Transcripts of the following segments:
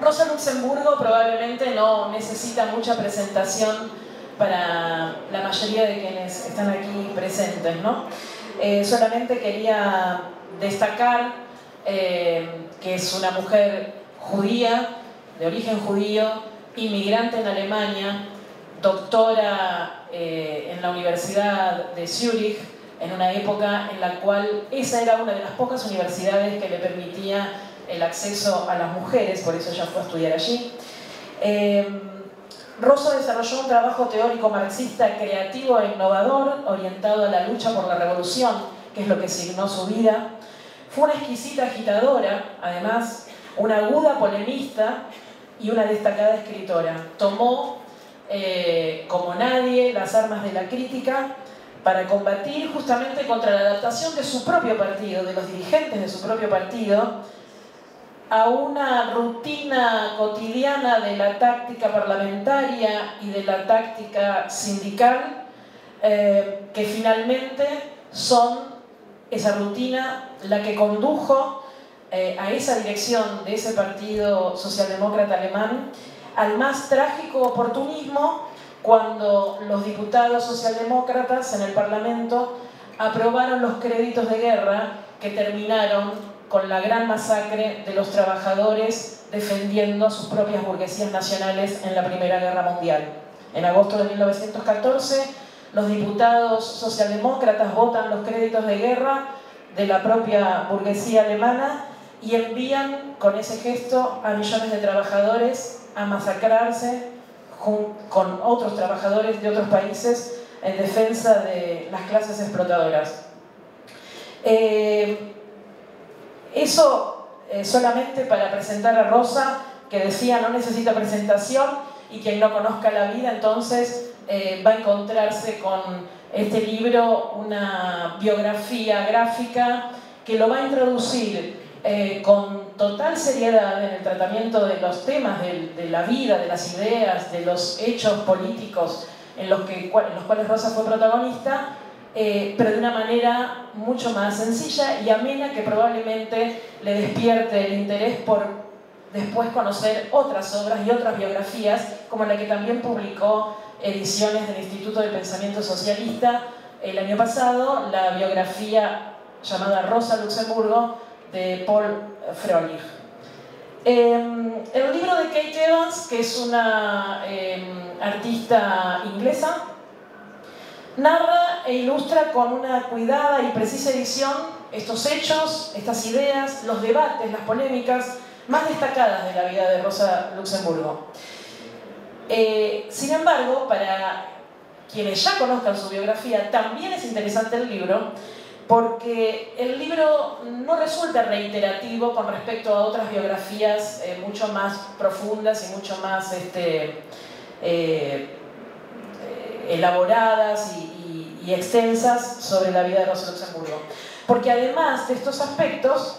Rosa Luxemburgo probablemente no necesita mucha presentación para la mayoría de quienes están aquí presentes, ¿no? Solamente quería destacar que es una mujer judía, de origen judío, inmigrante en Alemania, doctora en la Universidad de Zúrich, en una época en la cual esa era una de las pocas universidades que le permitía el acceso a las mujeres, por eso ella fue a estudiar allí. Rosa desarrolló un trabajo teórico marxista creativo e innovador, orientado a la lucha por la revolución, que es lo que signó su vida. Fue una exquisita agitadora, además, una aguda polemista y una destacada escritora. Tomó, como nadie, las armas de la crítica para combatir justamente contra la adaptación de su propio partido, de los dirigentes de su propio partido, a una rutina cotidiana de la táctica parlamentaria y de la táctica sindical, que finalmente son esa rutina la que condujo a esa dirección de ese partido socialdemócrata alemán al más trágico oportunismo, cuando los diputados socialdemócratas en el Parlamento aprobaron los créditos de guerra que terminaron con la gran masacre de los trabajadores defendiendo a sus propias burguesías nacionales en la Primera Guerra Mundial. En agosto de 1914, los diputados socialdemócratas votan los créditos de guerra de la propia burguesía alemana y envían con ese gesto a millones de trabajadores a masacrarse con otros trabajadores de otros países en defensa de las clases explotadoras. Eso solamente para presentar a Rosa, que decía no necesita presentación, y quien no conozca la vida entonces va a encontrarse con este libro, una biografía gráfica que lo va a introducir con total seriedad en el tratamiento de los temas de la vida, de las ideas, de los hechos políticos en los cuales Rosa fue protagonista, pero de una manera mucho más sencilla y amena, que probablemente le despierte el interés por después conocer otras obras y otras biografías, como la que también publicó Ediciones del Instituto de Pensamiento Socialista el año pasado, la biografía llamada Rosa Luxemburgo de Paul Froelich. El libro de Kate Evans, que es una artista inglesa, narra e ilustra con una cuidada y precisa edición estos hechos, estas ideas, los debates, las polémicas más destacadas de la vida de Rosa Luxemburgo. Sin embargo, para quienes ya conozcan su biografía, también es interesante el libro, porque el libro no resulta reiterativo con respecto a otras biografías mucho más profundas y mucho más elaboradas y extensas sobre la vida de Rosa Luxemburgo. Porque además de estos aspectos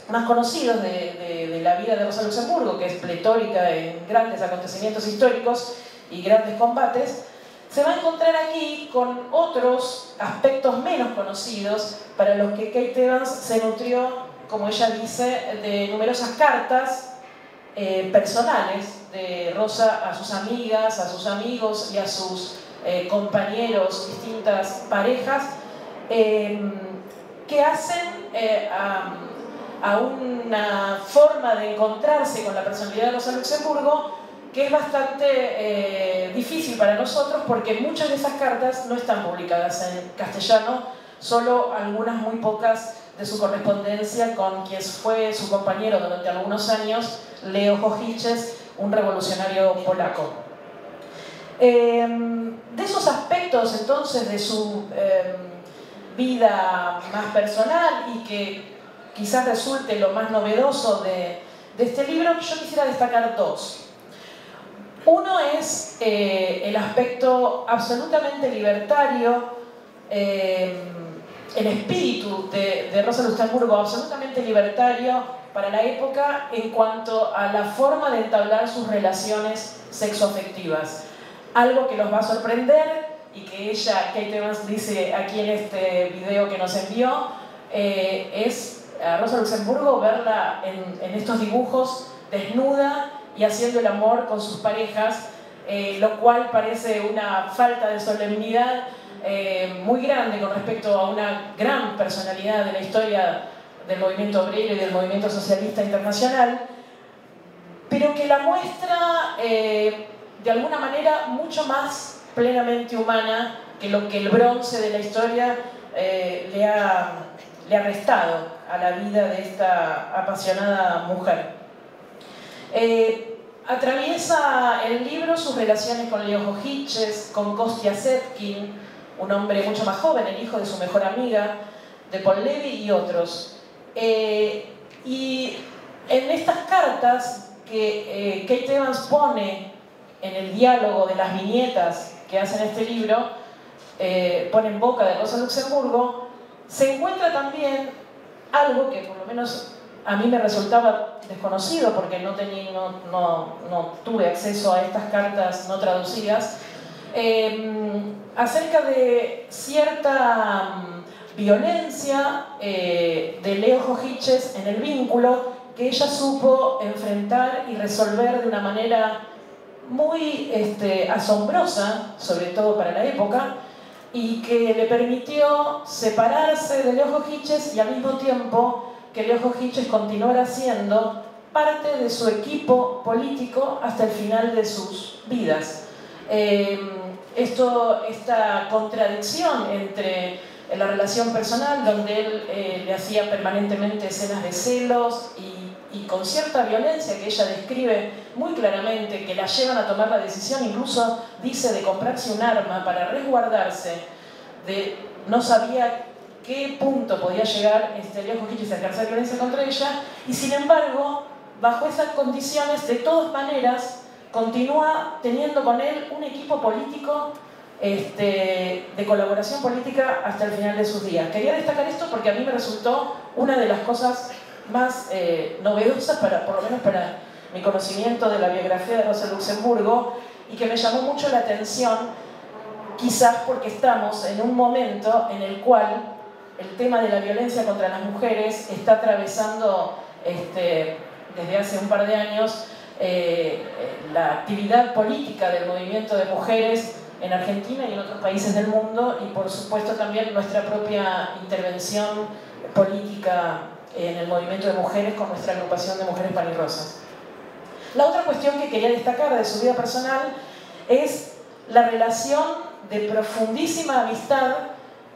más conocidos de la vida de Rosa Luxemburgo, que es pletórica en grandes acontecimientos históricos y grandes combates, se va a encontrar aquí con otros aspectos menos conocidos, para los que Kate Evans se nutrió, como ella dice, de numerosas cartas personales de Rosa a sus amigas, a sus amigos y a sus compañeros, distintas parejas, que hacen a una forma de encontrarse con la personalidad de Rosa Luxemburgo que es bastante difícil para nosotros, porque muchas de esas cartas no están publicadas en castellano, solo algunas muy pocas de su correspondencia con quien fue su compañero durante algunos años, Leo Kochiches, un revolucionario polaco. De esos aspectos entonces de su vida más personal, y que quizás resulte lo más novedoso de este libro, yo quisiera destacar dos. Uno es el aspecto absolutamente libertario, el espíritu de Rosa Luxemburgo, absolutamente libertario para la época en cuanto a la forma de entablar sus relaciones sexoafectivas. Algo que los va a sorprender y que ella, Kate Evans, dice aquí en este video que nos envió, es a Rosa Luxemburgo verla en estos dibujos desnuda y haciendo el amor con sus parejas, lo cual parece una falta de solemnidad muy grande con respecto a una gran personalidad de la historia del movimiento obrero y del movimiento socialista internacional, pero que la muestra de alguna manera mucho más plenamente humana que lo que el bronce de la historia le ha restado a la vida de esta apasionada mujer. Atraviesa el libro sus relaciones con Leo Hojiches, con Kostya Zetkin, un hombre mucho más joven, el hijo de su mejor amiga, de Paul Levy y otros. Y en estas cartas que Kate Evans pone en el diálogo de las viñetas que hacen este libro, pone en boca de Rosa Luxemburgo, se encuentra también algo que por lo menos a mí me resultaba desconocido porque no tuve acceso a estas cartas no traducidas, acerca de cierta violencia de Leo Hojiches en el vínculo que ella supo enfrentar y resolver de una manera muy asombrosa, sobre todo para la época, y que le permitió separarse de Leo Hojiches y al mismo tiempo que Leo Hojiches continuara siendo parte de su equipo político hasta el final de sus vidas. Esta contradicción entre la relación personal, donde él le hacía permanentemente escenas de celos y con cierta violencia que ella describe muy claramente, que la llevan a tomar la decisión, incluso dice, de comprarse un arma para resguardarse, no sabía qué punto podía llegar Leo Hojiches a ejercer violencia contra ella, y sin embargo, bajo esas condiciones, de todas maneras, continúa teniendo con él un equipo político de colaboración política hasta el final de sus días. Quería destacar esto porque a mí me resultó una de las cosas más novedosas, por lo menos para mi conocimiento de la biografía de Rosa Luxemburgo, y que me llamó mucho la atención, quizás porque estamos en un momento en el cual el tema de la violencia contra las mujeres está atravesando desde hace un par de años la actividad política del movimiento de mujeres en Argentina y en otros países del mundo, y por supuesto también nuestra propia intervención política en el movimiento de mujeres con nuestra agrupación de Mujeres Pan y Rosas. La otra cuestión que quería destacar de su vida personal es la relación de profundísima amistad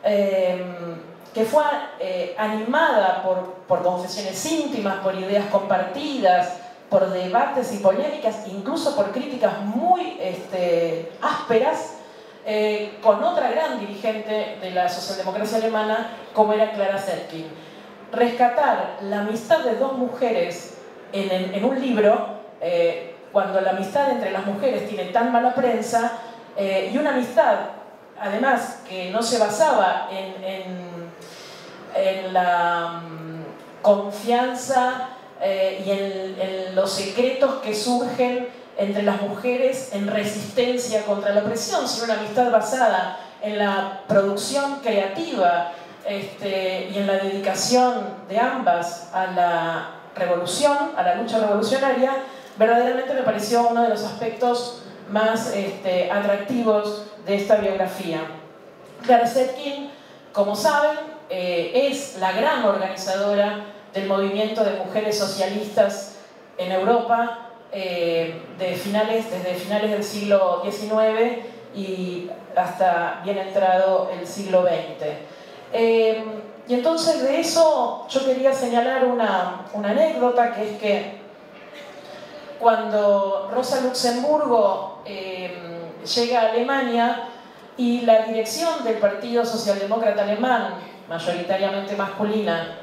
que fue animada por confesiones íntimas, por ideas compartidas, por debates y polémicas, incluso por críticas muy ásperas, con otra gran dirigente de la socialdemocracia alemana, como era Clara Zetkin. Rescatar la amistad de dos mujeres en un libro, cuando la amistad entre las mujeres tiene tan mala prensa, y una amistad, además, que no se basaba en la confianza y en los secretos que surgen entre las mujeres en resistencia contra la opresión, sino una amistad basada en la producción creativa y en la dedicación de ambas a la revolución, a la lucha revolucionaria. Verdaderamente me pareció uno de los aspectos más atractivos de esta biografía. Clara Zetkin, como saben, es la gran organizadora del movimiento de mujeres socialistas en Europa desde finales del siglo XIX y hasta bien entrado el siglo XX. Y entonces de eso yo quería señalar una anécdota, que es que cuando Rosa Luxemburgo llega a Alemania y la dirección del Partido Socialdemócrata Alemán, mayoritariamente masculina,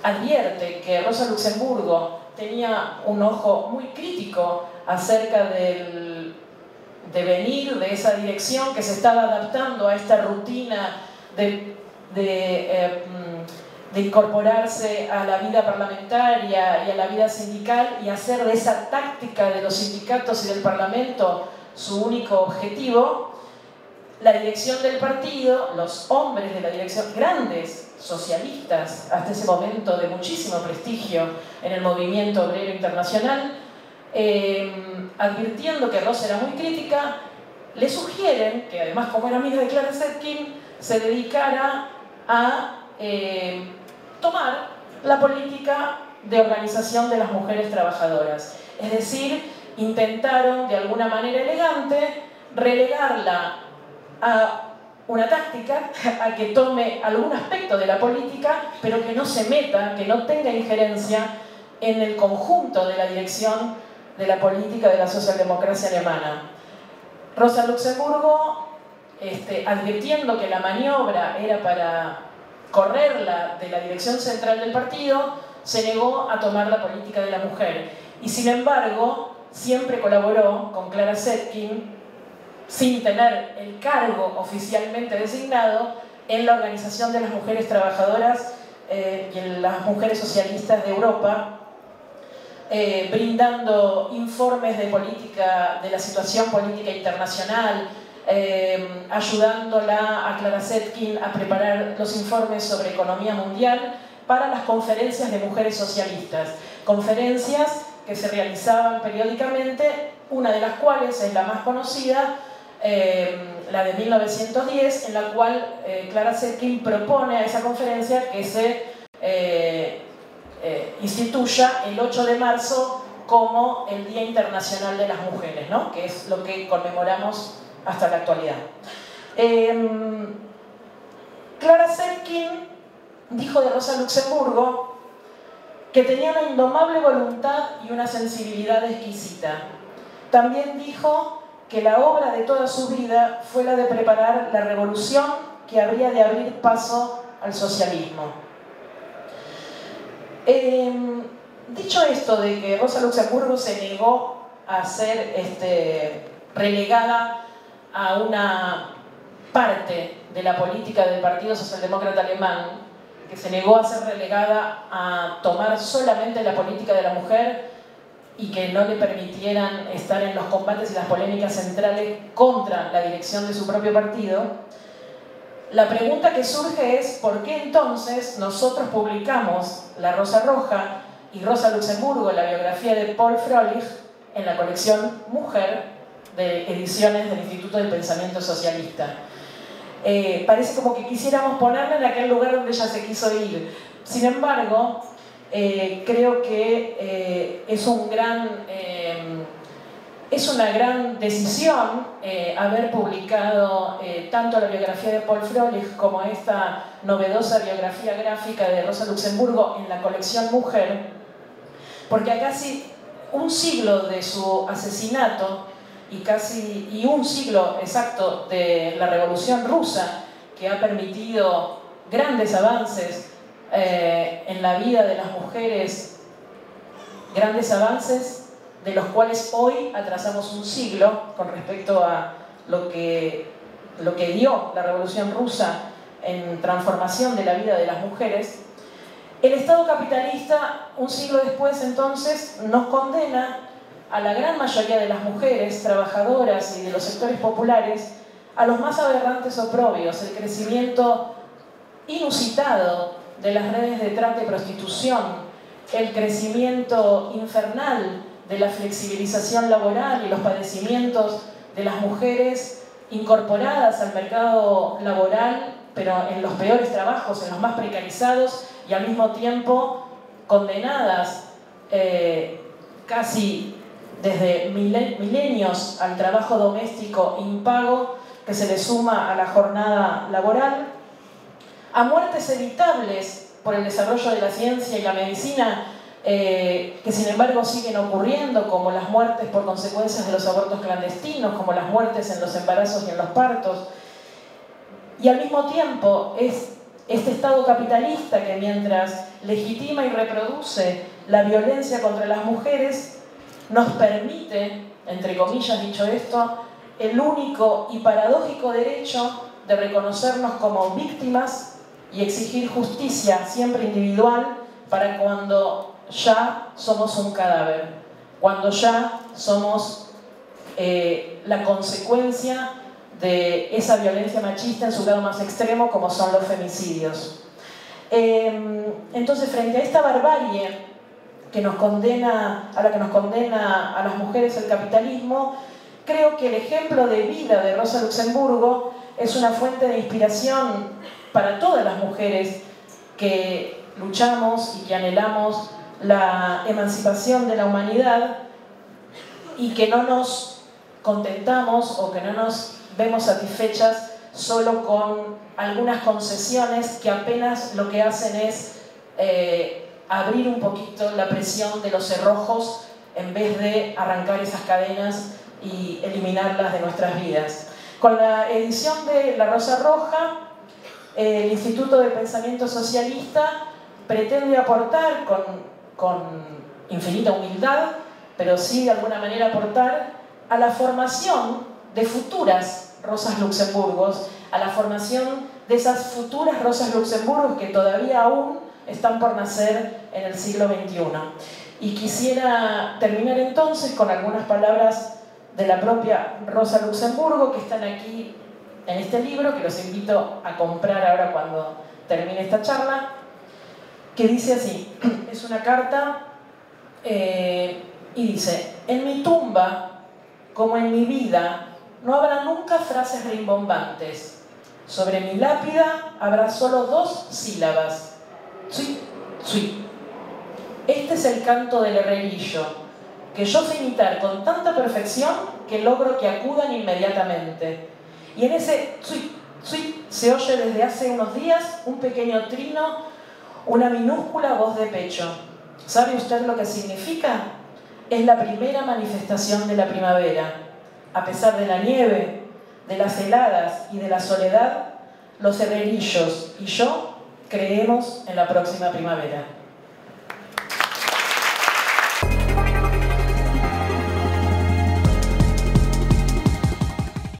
advierte que Rosa Luxemburgo tenía un ojo muy crítico acerca del devenir de esa dirección, que se estaba adaptando a esta rutina de incorporarse a la vida parlamentaria y a la vida sindical y hacer de esa táctica de los sindicatos y del Parlamento su único objetivo. la dirección del partido, los hombres de la dirección, grandes socialistas, hasta ese momento de muchísimo prestigio en el movimiento obrero internacional, advirtiendo que Rosa era muy crítica, le sugieren que, además, como era amiga de Clara Zetkin, se dedicara a tomar la política de organización de las mujeres trabajadoras. Es decir, intentaron de alguna manera elegante relegarla a una táctica, a que tome algún aspecto de la política, pero que no se meta, que no tenga injerencia en el conjunto de la dirección de la política de la socialdemocracia alemana. Rosa Luxemburgo, advirtiendo que la maniobra era para correrla de la dirección central del partido, se negó a tomar la política de la mujer. Y sin embargo, siempre colaboró con Clara Zetkin, sin tener el cargo oficialmente designado, en la organización de las mujeres trabajadoras y en las mujeres socialistas de Europa, brindando informes de política, de la situación política internacional, ayudándola a Clara Zetkin a preparar los informes sobre economía mundial para las conferencias de mujeres socialistas. Conferencias que se realizaban periódicamente, una de las cuales es la más conocida, la de 1910, en la cual Clara Zetkin propone a esa conferencia que se instituya el 8 de marzo como el Día Internacional de las Mujeres, ¿no? Que es lo que conmemoramos hasta la actualidad. Clara Zetkin dijo de Rosa Luxemburgo que tenía una indomable voluntad y una sensibilidad exquisita. También dijo que la obra de toda su vida fue la de preparar la revolución que habría de abrir paso al socialismo. Dicho esto de que Rosa Luxemburgo se negó a ser relegada a una parte de la política del Partido Socialdemócrata Alemán, que se negó a ser relegada a tomar solamente la política de la mujer y que no le permitieran estar en los combates y las polémicas centrales contra la dirección de su propio partido, la pregunta que surge es ¿por qué entonces nosotros publicamos La Rosa Roja y Rosa Luxemburgo, la biografía de Paul Froelich, en la colección Mujer de ediciones del Instituto del Pensamiento Socialista? Parece como que quisiéramos ponerla en aquel lugar donde ella se quiso ir. Sin embargo, creo que es una gran decisión haber publicado tanto la biografía de Paul Froelich como esta novedosa biografía gráfica de Rosa Luxemburgo en la colección Mujer, porque a casi un siglo de su asesinato y un siglo exacto de la Revolución Rusa, que ha permitido grandes avances en la vida de las mujeres, grandes avances de los cuales hoy atrasamos un siglo con respecto a lo que dio la Revolución Rusa en transformación de la vida de las mujeres. El Estado capitalista, un siglo después entonces, nos condena a la gran mayoría de las mujeres trabajadoras y de los sectores populares a los más aberrantes oprobios, el crecimiento inusitado de las redes de trata y prostitución, el crecimiento infernal de la flexibilización laboral y los padecimientos de las mujeres incorporadas al mercado laboral, pero en los peores trabajos, en los más precarizados, y al mismo tiempo condenadas casi desde milenios al trabajo doméstico impago que se le suma a la jornada laboral, a muertes evitables por el desarrollo de la ciencia y la medicina, que sin embargo siguen ocurriendo, como las muertes por consecuencias de los abortos clandestinos, como las muertes en los embarazos y en los partos. Y al mismo tiempo es este Estado capitalista que, mientras legitima y reproduce la violencia contra las mujeres, nos permite, entre comillas dicho esto, el único y paradójico derecho de reconocernos como víctimas y exigir justicia, siempre individual, para cuando ya somos un cadáver, cuando ya somos la consecuencia de esa violencia machista en su grado más extremo, como son los femicidios. Entonces, frente a esta barbarie que nos condena, a la que nos condena a las mujeres el capitalismo, creo que el ejemplo de vida de Rosa Luxemburgo es una fuente de inspiración para todas las mujeres que luchamos y que anhelamos la emancipación de la humanidad y que no nos contentamos o que no nos vemos satisfechas solo con algunas concesiones que apenas lo que hacen es abrir un poquito la presión de los cerrojos en vez de arrancar esas cadenas y eliminarlas de nuestras vidas. Con la edición de La Rosa Roja, el Instituto de Pensamiento Socialista pretende aportar con infinita humildad, pero sí de alguna manera aportar a la formación de futuras Rosas Luxemburgos, a la formación de esas futuras Rosas Luxemburgos que todavía aún están por nacer en el siglo XXI. Y quisiera terminar entonces con algunas palabras de la propia Rosa Luxemburgo que están aquí en este libro, que los invito a comprar ahora cuando termine esta charla, que dice así, es una carta y dice: en mi tumba, como en mi vida, no habrá nunca frases rimbombantes. Sobre mi lápida habrá solo 2 sílabas: tsui, tsui. Este es el canto del herrerillo, que yo sé imitar con tanta perfección que logro que acudan inmediatamente. Y en ese tsui, tsui se oye desde hace unos días un pequeño trino, una minúscula voz de pecho. ¿Sabe usted lo que significa? Es la primera manifestación de la primavera. A pesar de la nieve, de las heladas y de la soledad, los herrerillos y yo creemos en la próxima primavera.